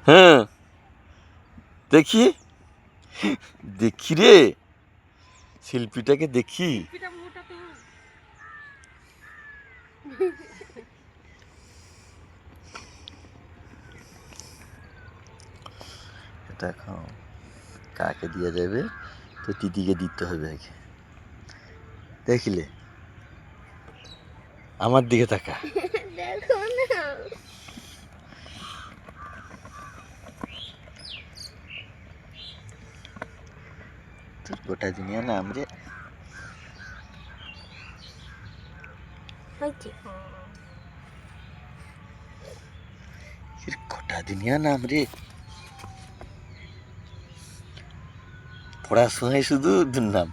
হ্যাঁ দেখি দেখি রে, শিল্পীটাকে দেখি। এটা খাও, কাকে দেওয়া যাবে? তো দিদিকে দিতে হবে আগে। দেখলে আমার দিকে তাকা। দেখো না, তোর গোটা দুনিয়া নাম রে। গোটা দুনিয়া নাম রে। পড়াশোনায় শুধু দুর্নাম।